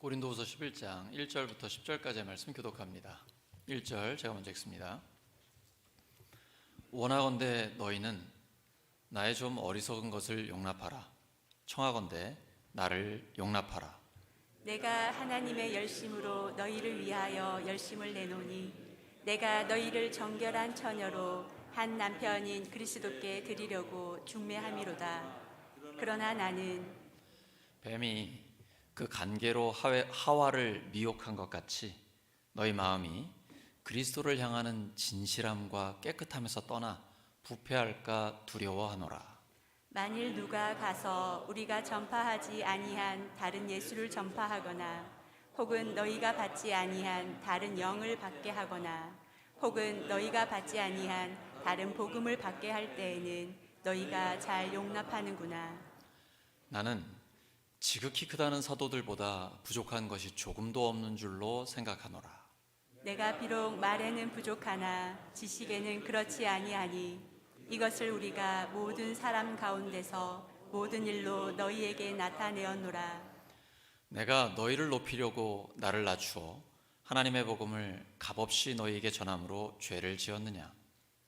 고린도후서 11장 1절부터 10절까지의 말씀 교독합니다. 1절 제가 먼저 읽습니다. 원하건대 너희는 나의 좀 어리석은 것을 용납하라. 청하건대 나를 용납하라. 내가 하나님의 열심으로 너희를 위하여 열심을 내노니 내가 너희를 정결한 처녀로 한 남편인 그리스도께 드리려고 중매함이로다. 그러나 나는 뱀이 그 간계로 하와를 미혹한 것 같이 너희 마음이 그리스도를 향하는 진실함과 깨끗함에서 떠나 부패할까 두려워하노라. 만일 누가 가서 우리가 전파하지 아니한 다른 예수를 전파하거나 혹은 너희가 받지 아니한 다른 영을 받게 하거나 혹은 너희가 받지 아니한 다른 복음을 받게 할 때에는 너희가 잘 용납하는구나. 나는 지극히 크다는 사도들보다 부족한 것이 조금도 없는 줄로 생각하노라. 내가 비록 말에는 부족하나 지식에는 그렇지 아니하니 이것을 우리가 모든 사람 가운데서 모든 일로 너희에게 나타내었노라. 내가 너희를 높이려고 나를 낮추어 하나님의 복음을 값없이 너희에게 전함으로 죄를 지었느냐?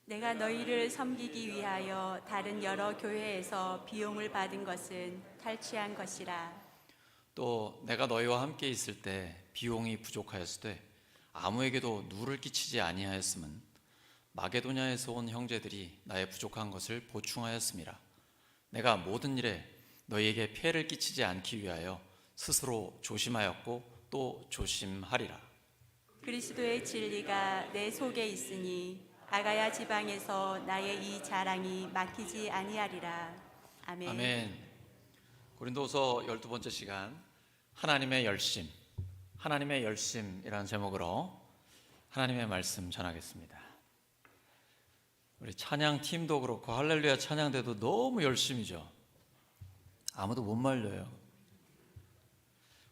내가 너희를 섬기기 위하여 다른 여러 교회에서 비용을 받은 것은 탈취한 것이라. 또 내가 너희와 함께 있을 때 비용이 부족하였으되 아무에게도 누를 끼치지 아니하였음은 마게도냐에서 온 형제들이 나의 부족한 것을 보충하였음이라. 내가 모든 일에 너희에게 폐를 끼치지 않기 위하여 스스로 조심하였고 또 조심하리라. 그리스도의 진리가 내 속에 있으니 아가야 지방에서 나의 이 자랑이 막히지 아니하리라. 아멘. 아멘. 고린도서 12번째 시간 하나님의 열심, 하나님의 열심이라는 제목으로 하나님의 말씀 전하겠습니다. 우리 찬양팀도 그렇고 할렐루야 찬양대도 너무 열심이죠. 아무도 못 말려요.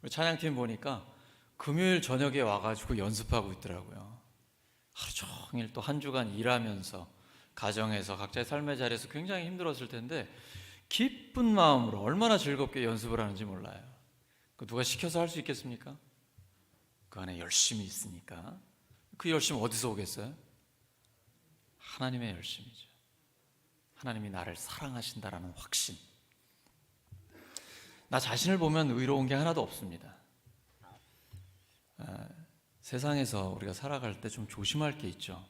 우리 찬양팀 보니까 금요일 저녁에 와가지고 연습하고 있더라고요. 하루 종일 또 한 주간 일하면서 가정에서 각자의 삶의 자리에서 굉장히 힘들었을 텐데 기쁜 마음으로 얼마나 즐겁게 연습을 하는지 몰라요. 그 누가 시켜서 할 수 있겠습니까? 그 안에 열심이 있으니까. 그 열심 어디서 오겠어요? 하나님의 열심이죠. 하나님이 나를 사랑하신다라는 확신. 나 자신을 보면 의로운 게 하나도 없습니다. 세상에서 우리가 살아갈 때 좀 조심할 게 있죠.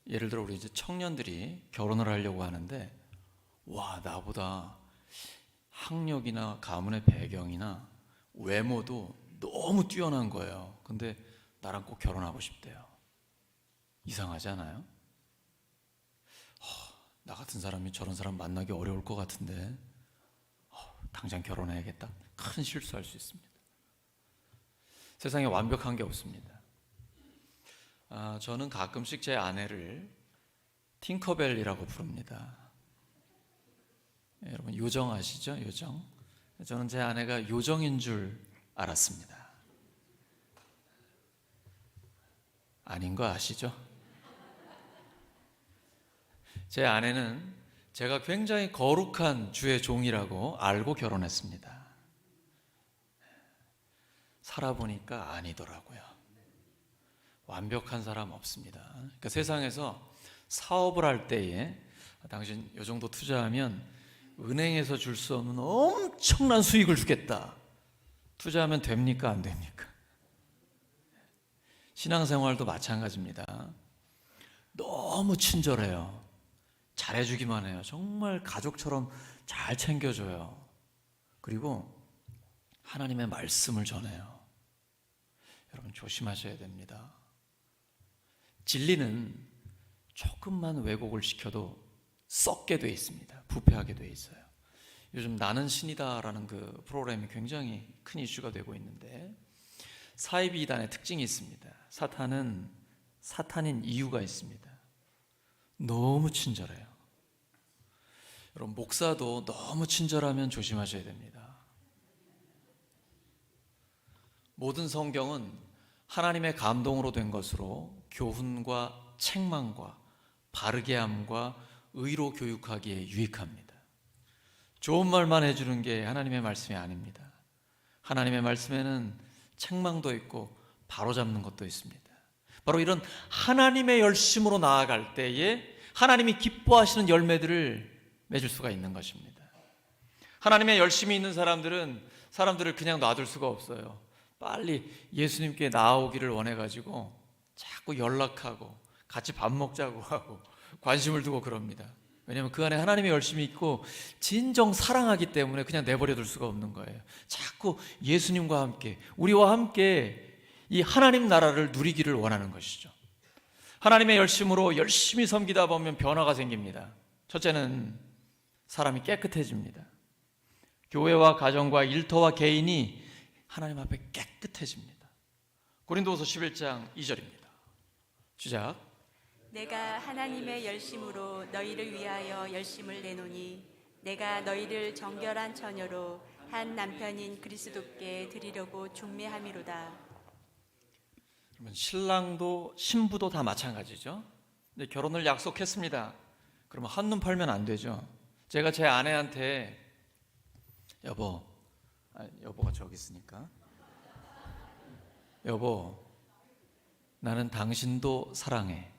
예를 들어 우리 이제 청년들이 결혼을 하려고 하는데 와, 나보다 학력이나 가문의 배경이나 외모도 너무 뛰어난 거예요. 근데 나랑 꼭 결혼하고 싶대요. 이상하지 않아요? 나 같은 사람이 저런 사람 만나기 어려울 것 같은데 당장 결혼해야겠다. 큰 실수할 수 있습니다. 세상에 완벽한 게 없습니다. 저는 가끔씩 제 아내를 팅커벨이라고 부릅니다. 여러분 요정 아시죠? 요정. 저는 제 아내가 요정인 줄 알았습니다. 아닌 거 아시죠? 제 아내는 제가 굉장히 거룩한 주의 종이라고 알고 결혼했습니다. 살아보니까 아니더라고요. 완벽한 사람 없습니다. 그러니까 세상에서 사업을 할 때에 당신 이 정도 투자하면 은행에서 줄 수 없는 엄청난 수익을 주겠다. 투자하면 됩니까? 안 됩니까? 신앙생활도 마찬가지입니다. 너무 친절해요. 잘해주기만 해요. 정말 가족처럼 잘 챙겨줘요. 그리고 하나님의 말씀을 전해요. 여러분 조심하셔야 됩니다. 진리는 조금만 왜곡을 시켜도 썩게 돼 있습니다. 부패하게 돼 있어요. 요즘 나는 신이다라는 그 프로그램이 굉장히 큰 이슈가 되고 있는데 사이비 이단의 특징이 있습니다. 사탄은 사탄인 이유가 있습니다. 너무 친절해요. 여러분 목사도 너무 친절하면 조심하셔야 됩니다. 모든 성경은 하나님의 감동으로 된 것으로 교훈과 책망과 바르게 함과 의로 교육하기에 유익합니다. 좋은 말만 해주는 게 하나님의 말씀이 아닙니다. 하나님의 말씀에는 책망도 있고 바로잡는 것도 있습니다. 바로 이런 하나님의 열심으로 나아갈 때에 하나님이 기뻐하시는 열매들을 맺을 수가 있는 것입니다. 하나님의 열심이 있는 사람들은 사람들을 그냥 놔둘 수가 없어요. 빨리 예수님께 나아오기를 원해가지고 자꾸 연락하고 같이 밥 먹자고 하고 관심을 두고 그럽니다. 왜냐하면 그 안에 하나님의 열심이 있고 진정 사랑하기 때문에 그냥 내버려 둘 수가 없는 거예요. 자꾸 예수님과 함께, 우리와 함께 이 하나님 나라를 누리기를 원하는 것이죠. 하나님의 열심으로 열심히 섬기다 보면 변화가 생깁니다. 첫째는 사람이 깨끗해집니다. 교회와 가정과 일터와 개인이 하나님 앞에 깨끗해집니다. 고린도후서 11장 2절입니다. 시작. 내가 하나님의 열심으로 너희를 위하여 열심을 내노니 내가 너희를 정결한 처녀로 한 남편인 그리스도께 드리려고 중매함이로다. 그러면 신랑도 신부도 다 마찬가지죠. 근데 결혼을 약속했습니다. 그러면 한눈 팔면 안 되죠. 제가 제 아내한테 여보가 저기 있으니까 여보, 나는 당신도 사랑해.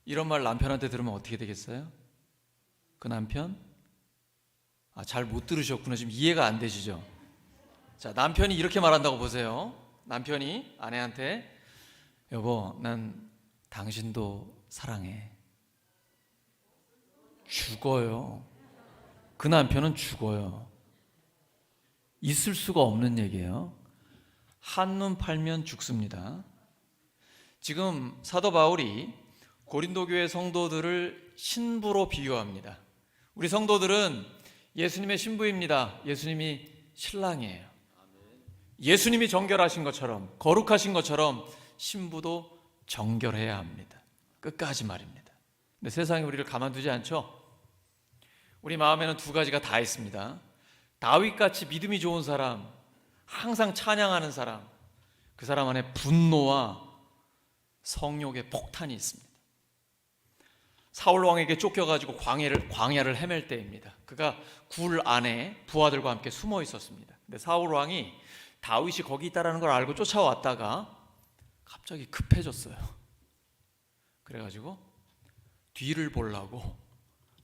이런 말 남편한테 들으면 어떻게 되겠어요? 그 남편? 잘 못 들으셨구나. 지금 이해가 안 되시죠? 자, 남편이 이렇게 말한다고 보세요. 남편이 아내한테 여보, 난 당신도 사랑해. 죽어요. 그 남편은 죽어요. 있을 수가 없는 얘기예요. 한눈 팔면 죽습니다. 지금 사도 바울이 고린도 교회 성도들을 신부로 비유합니다. 우리 성도들은 예수님의 신부입니다. 예수님이 신랑이에요. 예수님이 정결하신 것처럼, 거룩하신 것처럼 신부도 정결해야 합니다. 끝까지 말입니다. 근데 세상이 우리를 가만두지 않죠? 우리 마음에는 두 가지가 다 있습니다. 다윗같이 믿음이 좋은 사람, 항상 찬양하는 사람, 그 사람 안에 분노와 성욕의 폭탄이 있습니다. 사울 왕에게 쫓겨가지고 광야를 헤맬 때입니다. 그가 굴 안에 부하들과 함께 숨어 있었습니다. 근데 사울 왕이 다윗이 거기 있다는 걸 알고 쫓아왔다가 갑자기 급해졌어요. 그래가지고 뒤를 보려고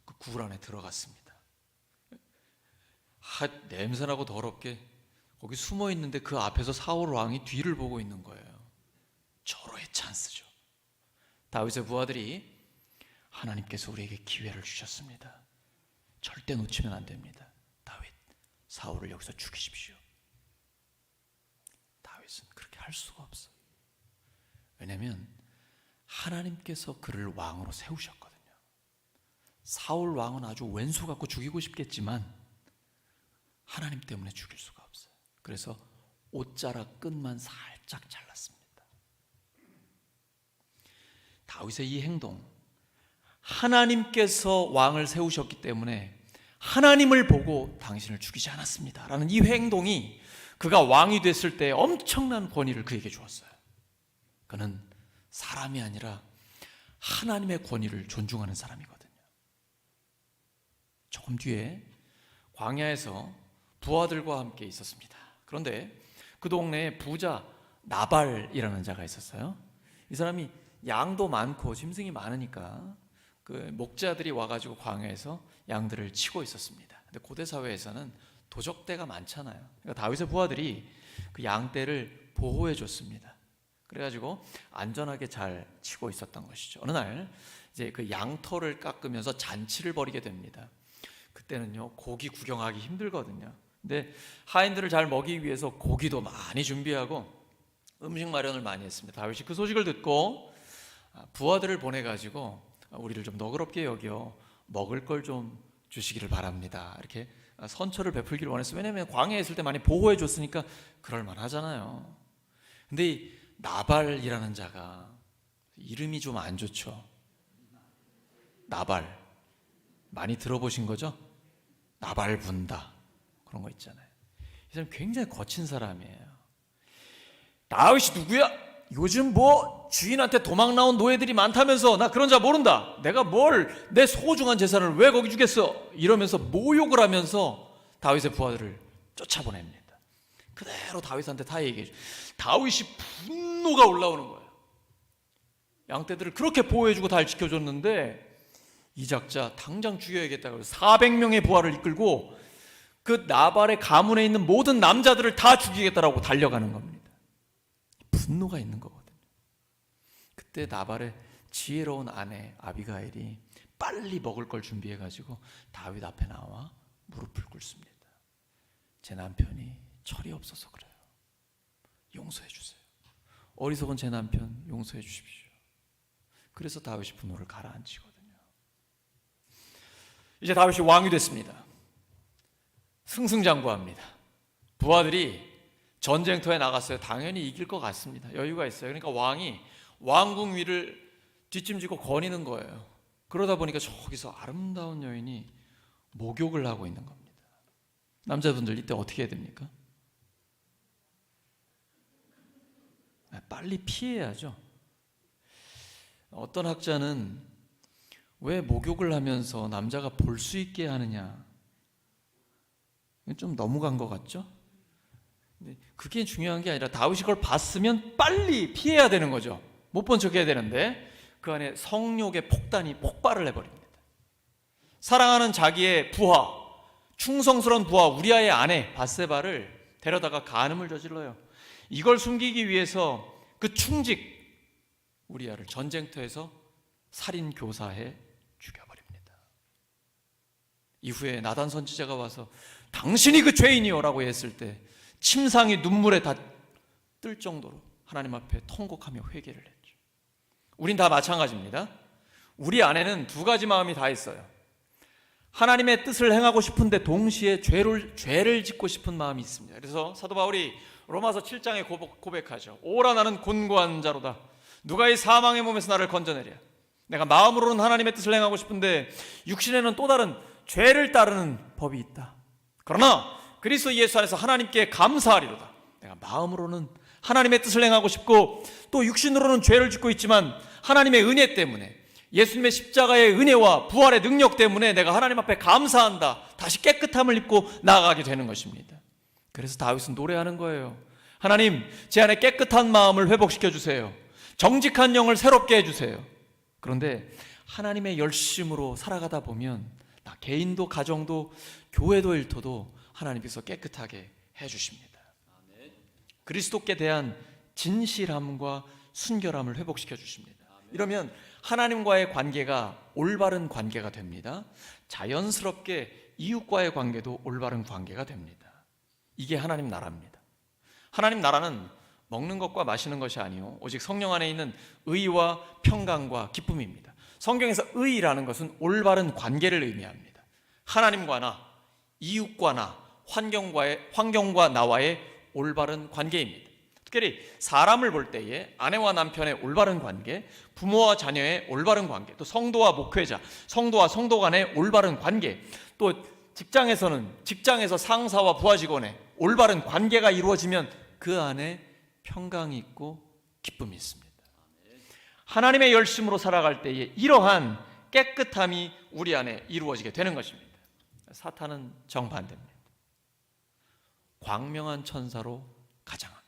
그 굴 안에 들어갔습니다. 냄새나고 더럽게 거기 숨어 있는데 그 앞에서 사울 왕이 뒤를 보고 있는 거예요. 절호의 찬스죠. 다윗의 부하들이 하나님께서 우리에게 기회를 주셨습니다. 절대 놓치면 안 됩니다. 다윗, 사울을 여기서 죽이십시오. 다윗은 그렇게 할 수가 없어요. 왜냐하면 하나님께서 그를 왕으로 세우셨거든요. 사울 왕은 아주 왼수 갖고 죽이고 싶겠지만 하나님 때문에 죽일 수가 없어요. 그래서 옷자락 끝만 살짝 잘랐습니다. 다윗의 이 행동, 하나님께서 왕을 세우셨기 때문에 하나님을 보고 당신을 죽이지 않았습니다 라는 이 행동이 그가 왕이 됐을 때 엄청난 권위를 그에게 주었어요. 그는 사람이 아니라 하나님의 권위를 존중하는 사람이거든요. 조금 뒤에 광야에서 부하들과 함께 있었습니다. 그런데 그 동네에 부자 나발이라는 자가 있었어요. 이 사람이 양도 많고 짐승이 많으니까 그 목자들이 와가지고 광야에서 양들을 치고 있었습니다. 근데 고대 사회에서는 도적대가 많잖아요. 그러니까 다윗의 부하들이 그 양떼를 보호해 줬습니다. 그래가지고 안전하게 잘 치고 있었던 것이죠. 어느 날 이제 그 양털을 깎으면서 잔치를 벌이게 됩니다. 그때는요 고기 구경하기 힘들거든요. 근데 하인들을 잘 먹이기 위해서 고기도 많이 준비하고 음식 마련을 많이 했습니다. 다윗이 그 소식을 듣고 부하들을 보내가지고 우리를 좀 너그럽게 여겨 먹을 걸 좀 주시기를 바랍니다. 이렇게 선처를 베풀기를 원했어요. 왜냐하면 광야에 있을 때 많이 보호해 줬으니까 그럴만 하잖아요. 근데 이 나발이라는 자가 이름이 좀 안 좋죠. 나발 많이 들어보신 거죠? 나발 분다 그런 거 있잖아요. 이 사람 굉장히 거친 사람이에요. 다윗이 누구야? 요즘 뭐 주인한테 도망 나온 노예들이 많다면서 나 그런 자 모른다. 내가 뭘 내 소중한 재산을 왜 거기 주겠어? 이러면서 모욕을 하면서 다윗의 부하들을 쫓아보냅니다. 그대로 다윗한테 다 얘기해 줘요. 다윗이 분노가 올라오는 거예요. 양떼들을 그렇게 보호해주고 잘 지켜줬는데 이 작자 당장 죽여야겠다고 400명의 부하를 이끌고 그 나발의 가문에 있는 모든 남자들을 다 죽이겠다라고 달려가는 겁니다. 분노가 있는 거거든요. 그때 나발의 지혜로운 아내 아비가일이 빨리 먹을 걸 준비해가지고 다윗 앞에 나와 무릎을 꿇습니다. 제 남편이 철이 없어서 그래요. 용서해 주세요. 어리석은 제 남편 용서해 주십시오. 그래서 다윗이 분노를 가라앉히거든요. 이제 다윗이 왕이 됐습니다. 승승장구합니다. 부하들이 전쟁터에 나갔어요. 당연히 이길 것 같습니다. 여유가 있어요. 그러니까 왕이 왕궁 위를 뒷짐지고 거니는 거예요. 그러다 보니까 저기서 아름다운 여인이 목욕을 하고 있는 겁니다. 남자분들 이때 어떻게 해야 됩니까? 빨리 피해야죠. 어떤 학자는 왜 목욕을 하면서 남자가 볼 수 있게 하느냐, 좀 너무 간 것 같죠? 근데 그게 중요한 게 아니라 다윗이 그걸 봤으면 빨리 피해야 되는 거죠. 못 본 척 해야 되는데 그 안에 성욕의 폭탄이 폭발을 해버립니다. 사랑하는 자기의 부하, 충성스러운 부하 우리아의 아내 밧세바를 데려다가 간음을 저질러요. 이걸 숨기기 위해서 그 충직 우리아를 전쟁터에서 살인 교사해 죽여버립니다. 이후에 나단 선지자가 와서 당신이 그 죄인이요 라고 했을 때 침상이 눈물에 다 뜰 정도로 하나님 앞에 통곡하며 회개를 했죠. 우린 다 마찬가지입니다. 우리 안에는 두 가지 마음이 다 있어요. 하나님의 뜻을 행하고 싶은데 동시에 죄를 짓고 싶은 마음이 있습니다. 그래서 사도 바울이 로마서 7장에 고백하죠. 오라 나는 곤고한 자로다. 누가 이 사망의 몸에서 나를 건져내랴. 내가 마음으로는 하나님의 뜻을 행하고 싶은데 육신에는 또 다른 죄를 따르는 법이 있다. 그러나 그리스도 예수 안에서 하나님께 감사하리로다. 내가 마음으로는 하나님의 뜻을 행하고 싶고 또 육신으로는 죄를 짓고 있지만 하나님의 은혜 때문에 예수님의 십자가의 은혜와 부활의 능력 때문에 내가 하나님 앞에 감사한다. 다시 깨끗함을 입고 나아가게 되는 것입니다. 그래서 다윗은 노래하는 거예요. 하나님, 제 안에 깨끗한 마음을 회복시켜 주세요. 정직한 영을 새롭게 해주세요. 그런데 하나님의 열심으로 살아가다 보면 나 개인도 가정도 교회도 일터도 하나님께서 깨끗하게 해주십니다. 그리스도께 대한 진실함과 순결함을 회복시켜 주십니다. 이러면 하나님과의 관계가 올바른 관계가 됩니다. 자연스럽게 이웃과의 관계도 올바른 관계가 됩니다. 이게 하나님 나라입니다. 하나님 나라는 먹는 것과 마시는 것이 아니요 오직 성령 안에 있는 의와 평강과 기쁨입니다. 성경에서 의라는 것은 올바른 관계를 의미합니다. 하나님과 나, 이웃과 나, 환경과 나와의 올바른 관계입니다. 특별히 사람을 볼 때에 아내와 남편의 올바른 관계, 부모와 자녀의 올바른 관계, 또 성도와 목회자, 성도와 성도 간의 올바른 관계, 또 직장에서 상사와 부하 직원의 올바른 관계가 이루어지면 그 안에 평강이 있고 기쁨이 있습니다. 하나님의 열심으로 살아갈 때에 이러한 깨끗함이 우리 안에 이루어지게 되는 것입니다. 사탄은 정반대입니다. 광명한 천사로 가장합니다.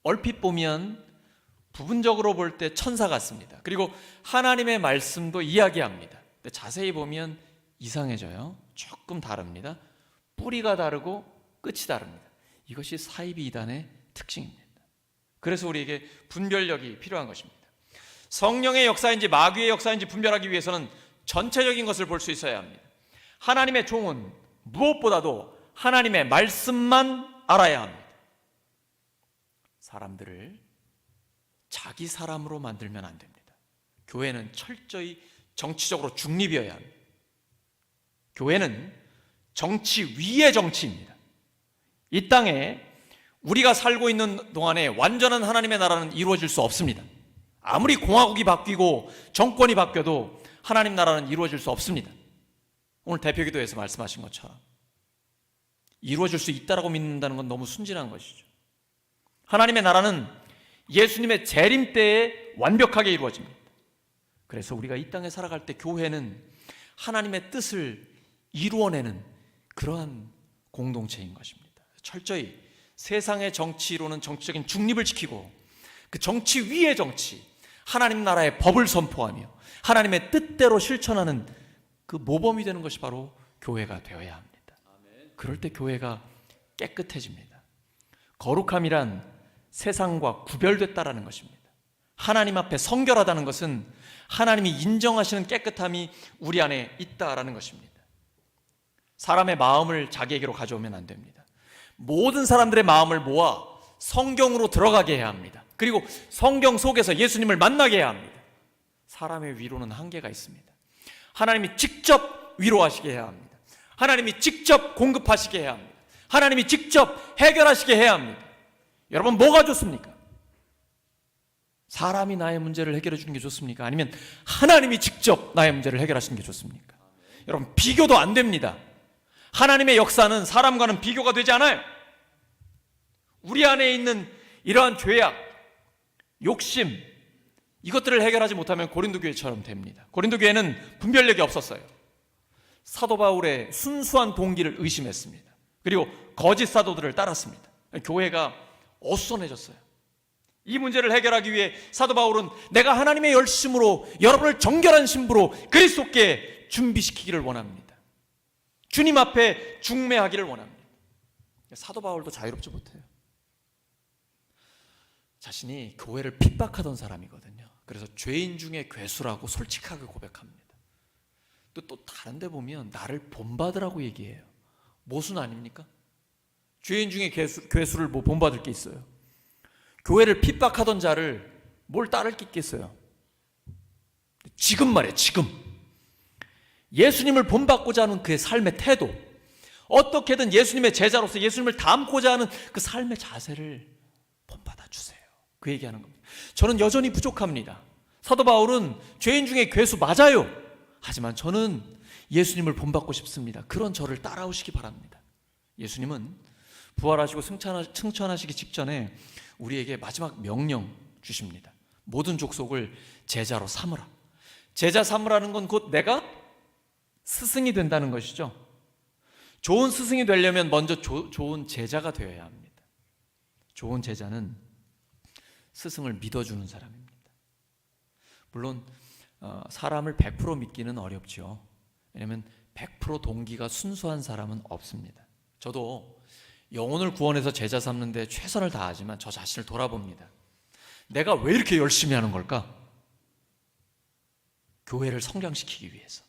얼핏 보면 부분적으로 볼 때 천사 같습니다. 그리고 하나님의 말씀도 이야기합니다. 근데 자세히 보면 이상해져요. 조금 다릅니다. 뿌리가 다르고 끝이 다릅니다. 이것이 사이비 이단의 특징입니다. 그래서 우리에게 분별력이 필요한 것입니다. 성령의 역사인지 마귀의 역사인지 분별하기 위해서는 전체적인 것을 볼 수 있어야 합니다. 하나님의 종은 무엇보다도 하나님의 말씀만 알아야 합니다. 사람들을 자기 사람으로 만들면 안 됩니다. 교회는 철저히 정치적으로 중립이어야 합니다. 교회는 정치 위의 정치입니다. 이 땅에 우리가 살고 있는 동안에 완전한 하나님의 나라는 이루어질 수 없습니다. 아무리 공화국이 바뀌고 정권이 바뀌어도 하나님 나라는 이루어질 수 없습니다. 오늘 대표기도에서 말씀하신 것처럼 이루어질 수 있다라고 믿는다는 건 너무 순진한 것이죠. 하나님의 나라는 예수님의 재림 때에 완벽하게 이루어집니다. 그래서 우리가 이 땅에 살아갈 때 교회는 하나님의 뜻을 이루어내는 그러한 공동체인 것입니다. 철저히 세상의 정치로는 정치적인 중립을 지키고 그 정치 위의 정치, 하나님 나라의 법을 선포하며 하나님의 뜻대로 실천하는 그 모범이 되는 것이 바로 교회가 되어야 합니다. 그럴 때 교회가 깨끗해집니다. 거룩함이란 세상과 구별됐다라는 것입니다. 하나님 앞에 성결하다는 것은 하나님이 인정하시는 깨끗함이 우리 안에 있다라는 것입니다. 사람의 마음을 자기에게로 가져오면 안 됩니다. 모든 사람들의 마음을 모아 성경으로 들어가게 해야 합니다. 그리고 성경 속에서 예수님을 만나게 해야 합니다. 사람의 위로는 한계가 있습니다. 하나님이 직접 위로하시게 해야 합니다. 하나님이 직접 공급하시게 해야 합니다. 하나님이 직접 해결하시게 해야 합니다. 여러분, 뭐가 좋습니까? 사람이 나의 문제를 해결해 주는 게 좋습니까? 아니면 하나님이 직접 나의 문제를 해결하시는 게 좋습니까? 여러분, 비교도 안 됩니다. 하나님의 역사는 사람과는 비교가 되지 않아요. 우리 안에 있는 이러한 죄악, 욕심, 이것들을 해결하지 못하면 고린도 교회처럼 됩니다. 고린도 교회는 분별력이 없었어요. 사도 바울의 순수한 동기를 의심했습니다. 그리고 거짓 사도들을 따랐습니다. 교회가 어수선해졌어요. 이 문제를 해결하기 위해 사도 바울은 내가 하나님의 열심으로 여러분을 정결한 신부로 그리스도께 준비시키기를 원합니다. 주님 앞에 중매하기를 원합니다. 사도 바울도 자유롭지 못해요. 자신이 교회를 핍박하던 사람이거든요. 그래서 죄인 중에 괴수라고 솔직하게 고백합니다. 또 다른 데 보면 나를 본받으라고 얘기해요. 모순 아닙니까? 죄인 중에 괴수를 뭐 본받을 게 있어요? 교회를 핍박하던 자를 뭘 따를 게 있겠어요? 지금 말이에요, 지금. 예수님을 본받고자 하는 그의 삶의 태도, 어떻게든 예수님의 제자로서 예수님을 닮고자 하는 그 삶의 자세를 본받아 주세요. 그 얘기하는 겁니다. 저는 여전히 부족합니다. 사도 바울은 죄인 중에 괴수 맞아요. 하지만 저는 예수님을 본받고 싶습니다. 그런 저를 따라오시기 바랍니다. 예수님은 부활하시고 승천하시기 직전에 우리에게 마지막 명령 주십니다. 모든 족속을 제자로 삼으라. 제자 삼으라는 건 곧 내가 스승이 된다는 것이죠. 좋은 스승이 되려면 먼저 좋은 제자가 되어야 합니다. 좋은 제자는 스승을 믿어주는 사람입니다. 물론 사람을 100% 믿기는 어렵죠. 왜냐하면 100% 동기가 순수한 사람은 없습니다. 저도 영혼을 구원해서 제자 삼는데 최선을 다하지만 저 자신을 돌아봅니다. 내가 왜 이렇게 열심히 하는 걸까? 교회를 성장시키기 위해서.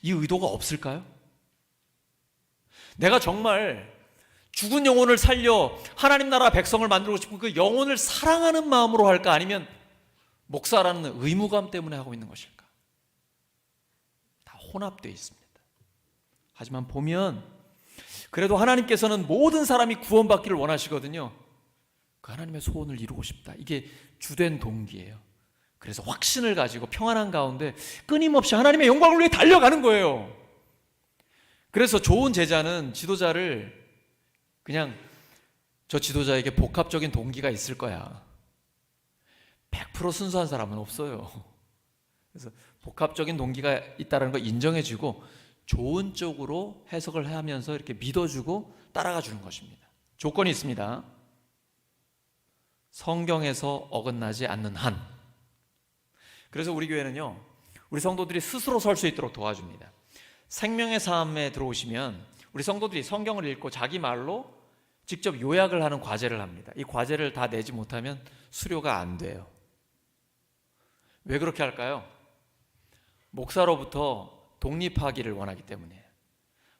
이 의도가 없을까요? 내가 정말 죽은 영혼을 살려 하나님 나라 백성을 만들고 싶은 그 영혼을 사랑하는 마음으로 할까? 아니면 목사라는 의무감 때문에 하고 있는 것일까? 다 혼합되어 있습니다. 하지만 보면 그래도 하나님께서는 모든 사람이 구원받기를 원하시거든요. 그 하나님의 소원을 이루고 싶다. 이게 주된 동기예요. 그래서 확신을 가지고 평안한 가운데 끊임없이 하나님의 영광을 위해 달려가는 거예요. 그래서 좋은 제자는 지도자를 그냥 저 지도자에게 복합적인 동기가 있을 거야. 100% 순수한 사람은 없어요. 그래서 복합적인 동기가 있다는 걸 인정해주고 좋은 쪽으로 해석을 하면서 이렇게 믿어주고 따라가 주는 것입니다. 조건이 있습니다. 성경에서 어긋나지 않는 한. 그래서 우리 교회는요, 우리 성도들이 스스로 설 수 있도록 도와줍니다. 생명의 삶에 들어오시면 우리 성도들이 성경을 읽고 자기 말로 직접 요약을 하는 과제를 합니다. 이 과제를 다 내지 못하면 수료가 안 돼요. 왜 그렇게 할까요? 목사로부터 독립하기를 원하기 때문이에요.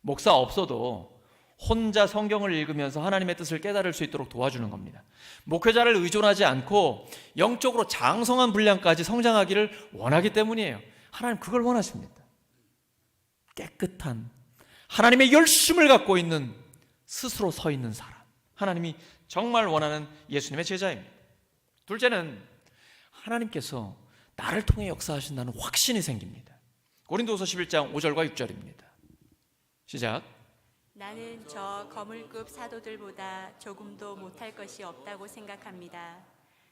목사 없어도 혼자 성경을 읽으면서 하나님의 뜻을 깨달을 수 있도록 도와주는 겁니다. 목회자를 의존하지 않고 영적으로 장성한 분량까지 성장하기를 원하기 때문이에요. 하나님 그걸 원하십니다. 깨끗한 하나님의 열심을 갖고 있는 스스로 서 있는 사람, 하나님이 정말 원하는 예수님의 제자입니다. 둘째는 하나님께서 나를 통해 역사하신다는 확신이 생깁니다. 고린도후서 11장 5절과 6절입니다. 시작. 나는 저 거물급 사도들보다 조금도 못할 것이 없다고 생각합니다.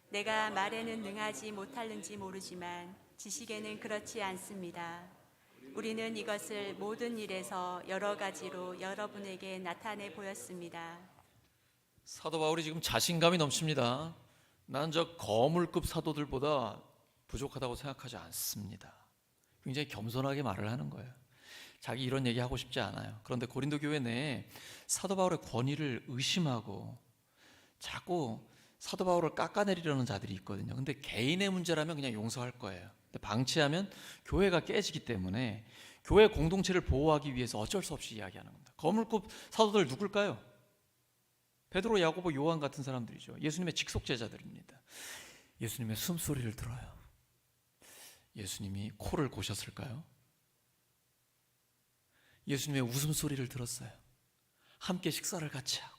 내가 말에는 능하지 못할는지 모르지만 지식에는 그렇지 않습니다. 우리는 이것을 모든 일에서 여러 가지로 여러분에게 나타내 보였습니다. 사도 바울이 지금 자신감이 넘칩니다. 나는 저 거물급 사도들보다 부족하다고 생각하지 않습니다. 굉장히 겸손하게 말을 하는 거예요. 자기 이런 얘기 하고 싶지 않아요. 그런데 고린도 교회 내에 사도 바울의 권위를 의심하고 자꾸 사도 바울을 깎아내리려는 자들이 있거든요. 근데 개인의 문제라면 그냥 용서할 거예요. 근데 방치하면 교회가 깨지기 때문에 교회 공동체를 보호하기 위해서 어쩔 수 없이 이야기하는 겁니다. 거물급 사도들 누굴까요? 베드로, 야고보, 요한 같은 사람들이죠. 예수님의 직속 제자들입니다. 예수님의 숨소리를 들어요. 예수님이 코를 고셨을까요? 예수님의 웃음소리를 들었어요. 함께 식사를 같이 하고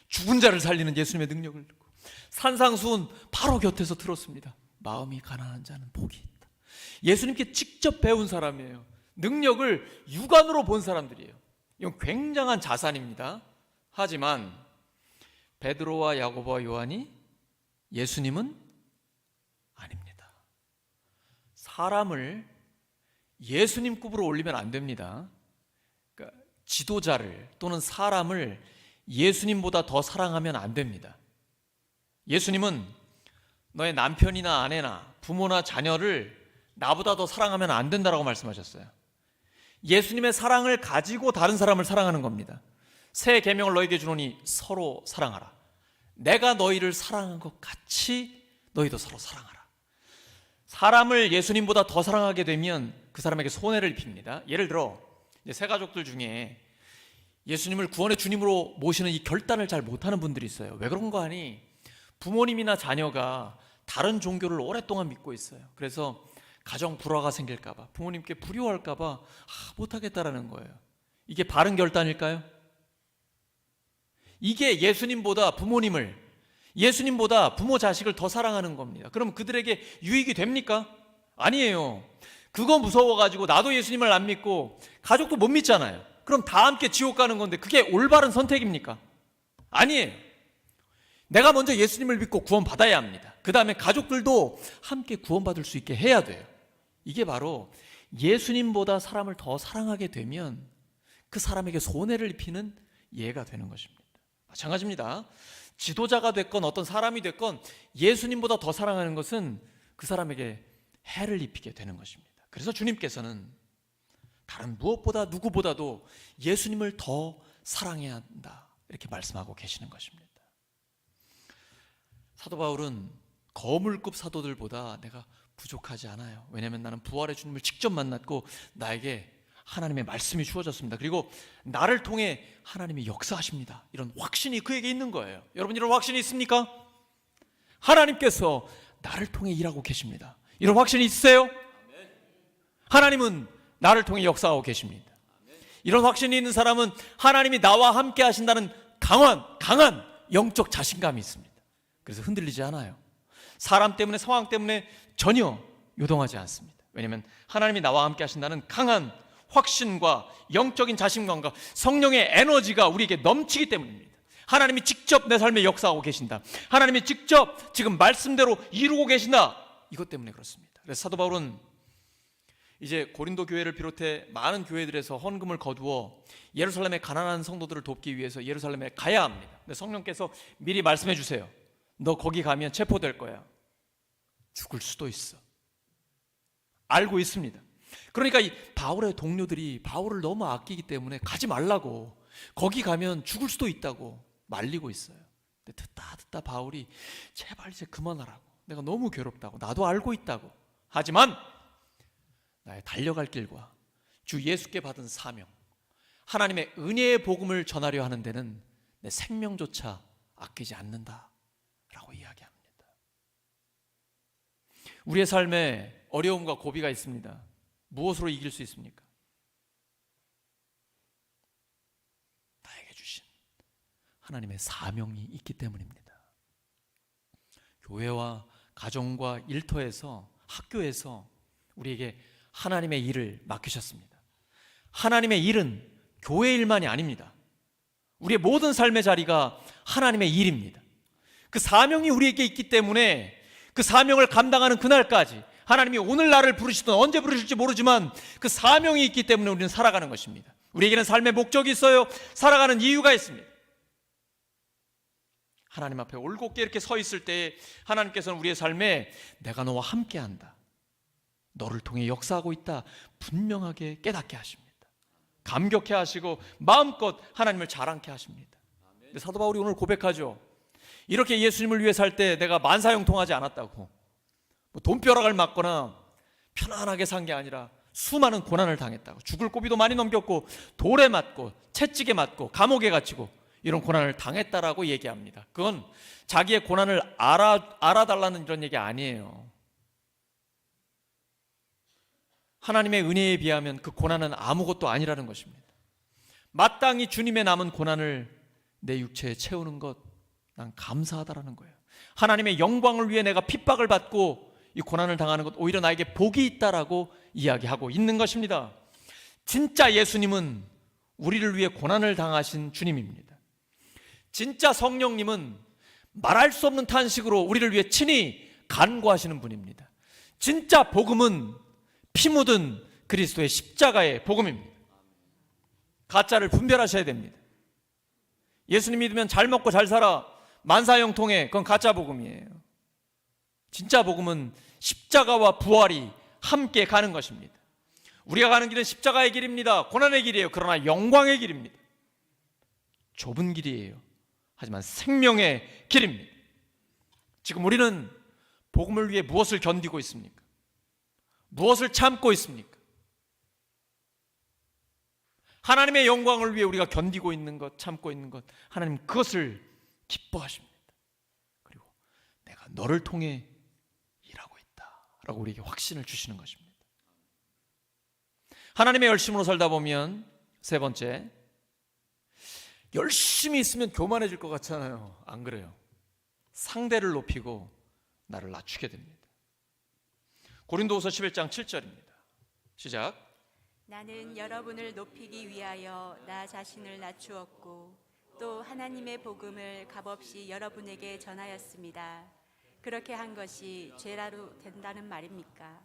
죽은 자를 살리는 예수님의 능력을 듣고 산상수훈 바로 곁에서 들었습니다. 마음이 가난한 자는 복이 있다. 예수님께 직접 배운 사람이에요. 능력을 육안으로 본 사람들이에요. 이건 굉장한 자산입니다. 하지만 베드로와 야고보와 요한이 예수님은 아닙니다. 사람을 예수님급으로 올리면 안 됩니다. 그러니까 지도자를 또는 사람을 예수님보다 더 사랑하면 안 됩니다. 예수님은 너의 남편이나 아내나 부모나 자녀를 나보다 더 사랑하면 안 된다라고 말씀하셨어요. 예수님의 사랑을 가지고 다른 사람을 사랑하는 겁니다. 새 계명을 너에게 주노니 서로 사랑하라. 내가 너희를 사랑한 것 같이 너희도 서로 사랑하라. 사람을 예수님보다 더 사랑하게 되면 그 사람에게 손해를 입힙니다. 예를 들어 새 가족들 중에 예수님을 구원의 주님으로 모시는 이 결단을 잘 못하는 분들이 있어요. 왜 그런 거 아니? 부모님이나 자녀가 다른 종교를 오랫동안 믿고 있어요. 그래서 가정 불화가 생길까 봐, 부모님께 불효할까 봐 못하겠다라는 거예요. 이게 바른 결단일까요? 이게 예수님보다 부모님을, 예수님보다 부모 자식을 더 사랑하는 겁니다. 그럼 그들에게 유익이 됩니까? 아니에요. 그거 무서워가지고 나도 예수님을 안 믿고 가족도 못 믿잖아요. 그럼 다 함께 지옥 가는 건데 그게 올바른 선택입니까? 아니에요. 내가 먼저 예수님을 믿고 구원받아야 합니다. 그 다음에 가족들도 함께 구원받을 수 있게 해야 돼요. 이게 바로 예수님보다 사람을 더 사랑하게 되면 그 사람에게 손해를 입히는 예가 되는 것입니다. 마찬가지입니다. 지도자가 됐건 어떤 사람이 됐건 예수님보다 더 사랑하는 것은 그 사람에게 해를 입히게 되는 것입니다. 그래서 주님께서는 다른 무엇보다 누구보다도 예수님을 더 사랑해야 한다 이렇게 말씀하고 계시는 것입니다. 사도 바울은 거물급 사도들보다 내가 부족하지 않아요. 왜냐하면 나는 부활의 주님을 직접 만났고 나에게 하나님의 말씀이 주어졌습니다. 그리고 나를 통해 하나님이 역사하십니다. 이런 확신이 그에게 있는 거예요. 여러분 이런 확신이 있습니까? 하나님께서 나를 통해 일하고 계십니다. 이런 확신이 있으세요? 하나님은 나를 통해 역사하고 계십니다. 이런 확신이 있는 사람은 하나님이 나와 함께 하신다는 강한 영적 자신감이 있습니다. 그래서 흔들리지 않아요. 사람 때문에, 상황 때문에 전혀 요동하지 않습니다. 왜냐하면 하나님이 나와 함께 하신다는 강한 확신과 영적인 자신감과 성령의 에너지가 우리에게 넘치기 때문입니다. 하나님이 직접 내 삶에 역사하고 계신다. 하나님이 직접 지금 말씀대로 이루고 계신다. 이것 때문에 그렇습니다. 그래서 사도 바울은 이제 고린도 교회를 비롯해 많은 교회들에서 헌금을 거두어 예루살렘의 가난한 성도들을 돕기 위해서 예루살렘에 가야 합니다. 근데 성령께서 미리 말씀해 주세요. 너 거기 가면 체포될 거야. 죽을 수도 있어. 알고 있습니다. 그러니까 이 바울의 동료들이 바울을 너무 아끼기 때문에 가지 말라고, 거기 가면 죽을 수도 있다고 말리고 있어요. 근데 듣다 바울이 제발 이제 그만하라고, 내가 너무 괴롭다고, 나도 알고 있다고. 하지만 나의 달려갈 길과 주 예수께 받은 사명, 하나님의 은혜의 복음을 전하려 하는 데는 내 생명조차 아끼지 않는다 라고 이야기합니다. 우리의 삶에 어려움과 고비가 있습니다. 무엇으로 이길 수 있습니까? 나에게 주신 하나님의 사명이 있기 때문입니다. 교회와 가정과 일터에서, 학교에서 우리에게 하나님의 일을 맡기셨습니다. 하나님의 일은 교회 일만이 아닙니다. 우리의 모든 삶의 자리가 하나님의 일입니다. 그 사명이 우리에게 있기 때문에 그 사명을 감당하는 그날까지 하나님이 오늘 나를 부르시든 언제 부르실지 모르지만 그 사명이 있기 때문에 우리는 살아가는 것입니다. 우리에게는 삶의 목적이 있어요. 살아가는 이유가 있습니다. 하나님 앞에 올곧게 이렇게 서 있을 때 하나님께서는 우리의 삶에 내가 너와 함께한다, 너를 통해 역사하고 있다 분명하게 깨닫게 하십니다. 감격해 하시고 마음껏 하나님을 자랑케 하십니다. 근데 사도 바울이 오늘 고백하죠. 이렇게 예수님을 위해 살 때 내가 만사형통하지 않았다고, 뭐 돈벼락을 맞거나 편안하게 산 게 아니라 수많은 고난을 당했다고, 죽을 고비도 많이 넘겼고 돌에 맞고 채찍에 맞고 감옥에 갇히고 이런 고난을 당했다라고 얘기합니다. 그건 자기의 고난을 알아달라는 이런 얘기 아니에요. 하나님의 은혜에 비하면 그 고난은 아무것도 아니라는 것입니다. 마땅히 주님의 남은 고난을 내 육체에 채우는 것, 난 감사하다라는 거예요. 하나님의 영광을 위해 내가 핍박을 받고 이 고난을 당하는 것, 오히려 나에게 복이 있다라고 이야기하고 있는 것입니다. 진짜 예수님은 우리를 위해 고난을 당하신 주님입니다. 진짜 성령님은 말할 수 없는 탄식으로 우리를 위해 친히 간구하시는 분입니다. 진짜 복음은 피 묻은 그리스도의 십자가의 복음입니다. 가짜를 분별하셔야 됩니다. 예수님 믿으면 잘 먹고 잘 살아, 만사형통해, 그건 가짜 복음이에요. 진짜 복음은 십자가와 부활이 함께 가는 것입니다. 우리가 가는 길은 십자가의 길입니다. 고난의 길이에요. 그러나 영광의 길입니다. 좁은 길이에요. 하지만 생명의 길입니다. 지금 우리는 복음을 위해 무엇을 견디고 있습니까? 무엇을 참고 있습니까? 하나님의 영광을 위해 우리가 견디고 있는 것, 참고 있는 것, 하나님 그것을 기뻐하십니다. 그리고 내가 너를 통해 일하고 있다 라고 우리에게 확신을 주시는 것입니다. 하나님의 열심으로 살다 보면 세 번째, 열심히 있으면 교만해질 것 같잖아요. 안 그래요? 상대를 높이고 나를 낮추게 됩니다. 고린도후서 11장 7절입니다. 시작. 나는 여러분을 높이기 위하여 나 자신을 낮추었고 또 하나님의 복음을 값없이 여러분에게 전하였습니다. 그렇게 한 것이 죄라도 된다는 말입니까?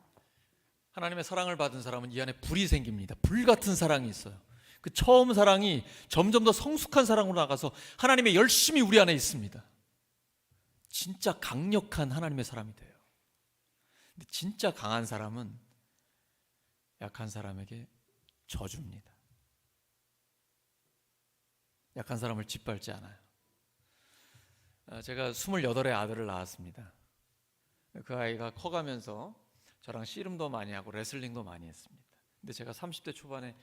하나님의 사랑을 받은 사람은 이 안에 불이 생깁니다. 불 같은 사랑이 있어요. 그 처음 사랑이 점점 더 성숙한 사랑으로 나가서 하나님의 열심이 우리 안에 있습니다. 진짜 강력한 하나님의 사람이 돼요. 근데 진짜 강한 사람은 약한 사람에게 져줍니다. 약한 사람을 짓밟지 않아요. 제가 28의 아들을 낳았습니다. 그 아이가 커가면서 저랑 씨름도 많이 하고 레슬링도 많이 했습니다. 근데 제가 30대 초반에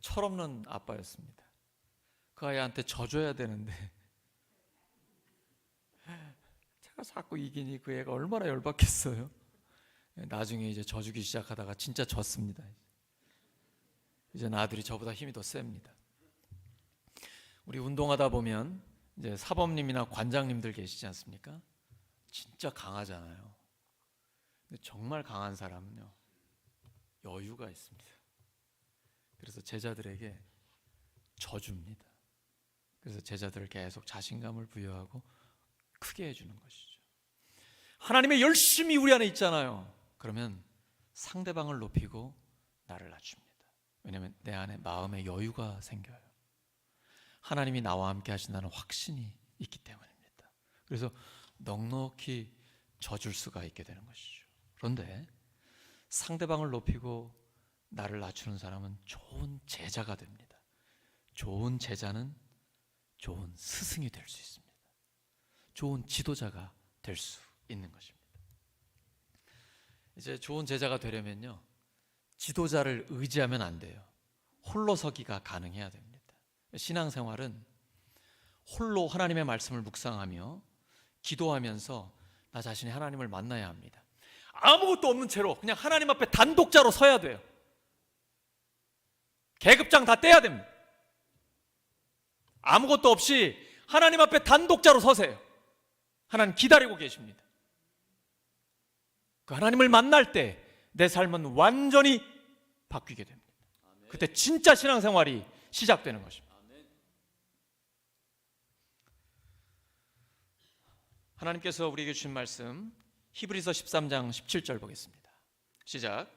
철없는 아빠였습니다. 그 아이한테 져줘야 되는데 제가 자꾸 이기니 그 애가 얼마나 열받겠어요. 나중에 이제 져주기 시작하다가 진짜 졌습니다. 이제 아들이 저보다 힘이 더 셉니다. 우리 운동하다 보면 이제 사범님이나 관장님들 계시지 않습니까? 진짜 강하잖아요. 근데 정말 강한 사람은요, 여유가 있습니다. 그래서 제자들에게 져줍니다. 그래서 제자들을 계속 자신감을 부여하고 크게 해주는 것이죠. 하나님의 열심이 우리 안에 있잖아요. 그러면 상대방을 높이고 나를 낮춥니다. 왜냐하면 내 안에 마음의 여유가 생겨요. 하나님이 나와 함께 하신다는 확신이 있기 때문입니다. 그래서 넉넉히 져줄 수가 있게 되는 것이죠. 그런데 상대방을 높이고 나를 낮추는 사람은 좋은 제자가 됩니다. 좋은 제자는 좋은 스승이 될 수 있습니다. 좋은 지도자가 될 수 있는 것입니다. 이제 좋은 제자가 되려면요, 지도자를 의지하면 안 돼요. 홀로 서기가 가능해야 됩니다. 신앙생활은 홀로 하나님의 말씀을 묵상하며 기도하면서 나 자신이 하나님을 만나야 합니다. 아무것도 없는 채로 그냥 하나님 앞에 단독자로 서야 돼요. 계급장 다 떼야 됩니다. 아무것도 없이 하나님 앞에 단독자로 서세요. 하나님 기다리고 계십니다. 그 하나님을 만날 때 내 삶은 완전히 바뀌게 됩니다. 그때 진짜 신앙생활이 시작되는 것입니다. 하나님께서 우리에게 주신 말씀 히브리서 13장 17절 보겠습니다. 시작.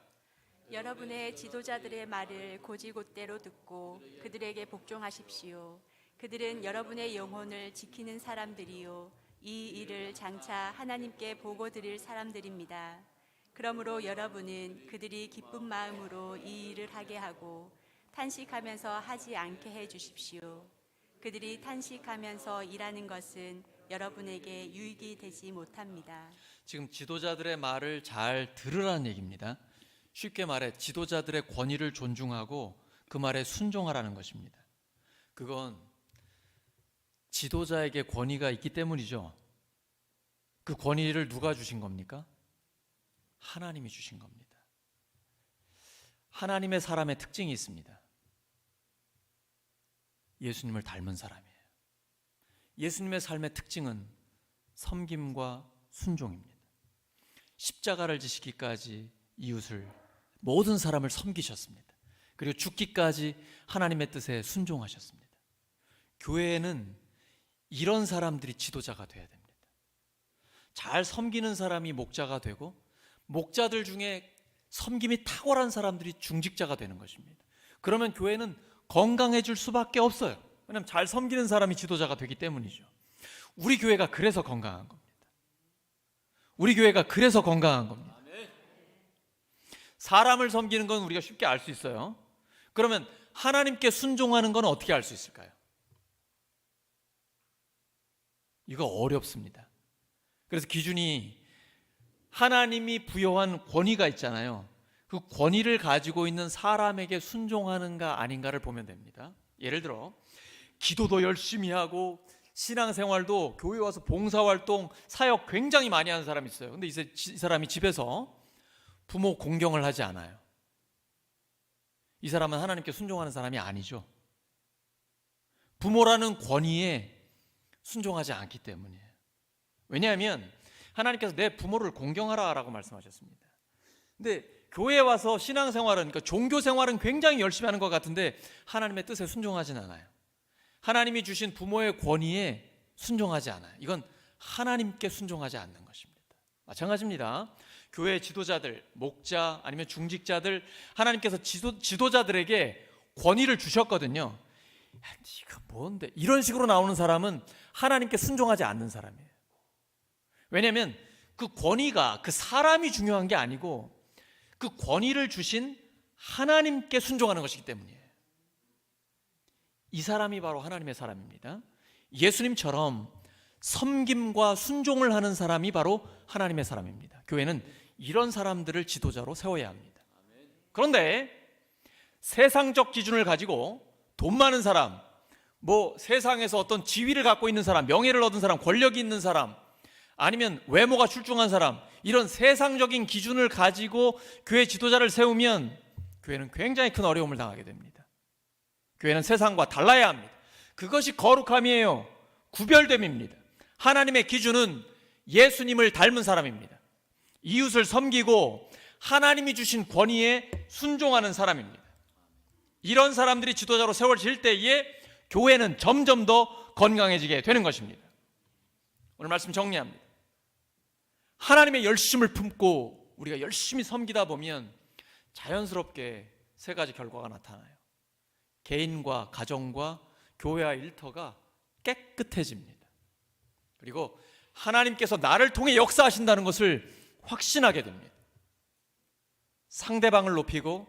여러분의 지도자들의 말을 곧이곧대로 듣고 그들에게 복종하십시오. 그들은 여러분의 영혼을 지키는 사람들이요 이 일을 장차 하나님께 보고 드릴 사람들입니다. 그러므로 여러분은 그들이 기쁜 마음으로 이 일을 하게 하고 탄식하면서 하지 않게 해 주십시오. 그들이 탄식하면서 일하는 것은 여러분에게 유익이 되지 못합니다. 지금 지도자들의 말을 잘 들으라는 얘기입니다. 쉽게 말해 지도자들의 권위를 존중하고 그 말에 순종하라는 것입니다. 그건 지도자에게 권위가 있기 때문이죠. 그 권위를 누가 주신 겁니까? 하나님이 주신 겁니다. 하나님의 사람의 특징이 있습니다. 예수님을 닮은 사람이에요. 예수님의 삶의 특징은 섬김과 순종입니다. 십자가를 지시기까지 이웃을, 모든 사람을 섬기셨습니다. 그리고 죽기까지 하나님의 뜻에 순종하셨습니다. 교회에는 이런 사람들이 지도자가 되어야 됩니다. 잘 섬기는 사람이 목자가 되고 목자들 중에 섬김이 탁월한 사람들이 중직자가 되는 것입니다. 그러면 교회는 건강해질 수밖에 없어요. 왜냐하면 잘 섬기는 사람이 지도자가 되기 때문이죠. 우리 교회가 그래서 건강한 겁니다. 우리 교회가 그래서 건강한 겁니다. 사람을 섬기는 건 우리가 쉽게 알 수 있어요. 그러면 하나님께 순종하는 건 어떻게 알 수 있을까요? 이거 어렵습니다. 그래서 기준이 하나님이 부여한 권위가 있잖아요. 그 권위를 가지고 있는 사람에게 순종하는가 아닌가를 보면 됩니다. 예를 들어 기도도 열심히 하고 신앙생활도 교회 와서 봉사활동, 사역 굉장히 많이 하는 사람이 있어요. 근데 이 사람이 집에서 부모 공경을 하지 않아요. 이 사람은 하나님께 순종하는 사람이 아니죠. 부모라는 권위에 순종하지 않기 때문이에요. 왜냐하면 하나님께서 내 부모를 공경하라 라고 말씀하셨습니다. 근데 교회에 와서 신앙생활은, 그러니까 종교생활은 굉장히 열심히 하는 것 같은데 하나님의 뜻에 순종하진 않아요. 하나님이 주신 부모의 권위에 순종하지 않아요. 이건 하나님께 순종하지 않는 것입니다. 마찬가지입니다. 교회 지도자들, 목자 아니면 중직자들, 하나님께서 지도자들에게 권위를 주셨거든요. 네가 뭔데? 이런 식으로 나오는 사람은 하나님께 순종하지 않는 사람이에요. 왜냐하면 그 권위가 그 사람이 중요한 게 아니고 그 권위를 주신 하나님께 순종하는 것이기 때문이에요. 이 사람이 바로 하나님의 사람입니다. 예수님처럼 섬김과 순종을 하는 사람이 바로 하나님의 사람입니다. 교회는 이런 사람들을 지도자로 세워야 합니다. 그런데 세상적 기준을 가지고 돈 많은 사람, 세상에서 어떤 지위를 갖고 있는 사람, 명예를 얻은 사람, 권력이 있는 사람, 아니면 외모가 출중한 사람, 이런 세상적인 기준을 가지고 교회 지도자를 세우면 교회는 굉장히 큰 어려움을 당하게 됩니다. 교회는 세상과 달라야 합니다. 그것이 거룩함이에요. 구별됨입니다. 하나님의 기준은 예수님을 닮은 사람입니다. 이웃을 섬기고 하나님이 주신 권위에 순종하는 사람입니다. 이런 사람들이 지도자로 세워질 때에 교회는 점점 더 건강해지게 되는 것입니다. 오늘 말씀 정리합니다. 하나님의 열심을 품고 우리가 열심히 섬기다 보면 자연스럽게 세 가지 결과가 나타나요. 개인과 가정과 교회와 일터가 깨끗해집니다. 그리고 하나님께서 나를 통해 역사하신다는 것을 확신하게 됩니다. 상대방을 높이고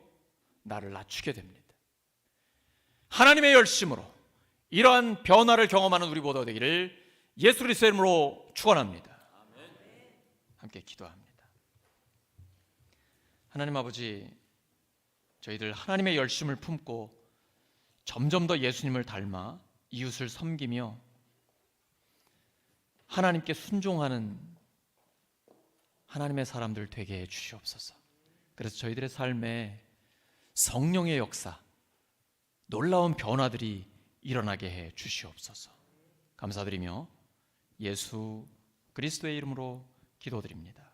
나를 낮추게 됩니다. 하나님의 열심으로 이러한 변화를 경험하는 우리 모두가 되기를 예수 그리스도의 이름으로 축원합니다. 함께 기도합니다. 하나님 아버지, 저희들 하나님의 열심을 품고 점점 더 예수님을 닮아 이웃을 섬기며 하나님께 순종하는 하나님의 사람들 되게 해 주시옵소서. 그래서 저희들의 삶에 성령의 역사, 놀라운 변화들이 일어나게 해 주시옵소서. 감사드리며 예수 그리스도의 이름으로 기도드립니다.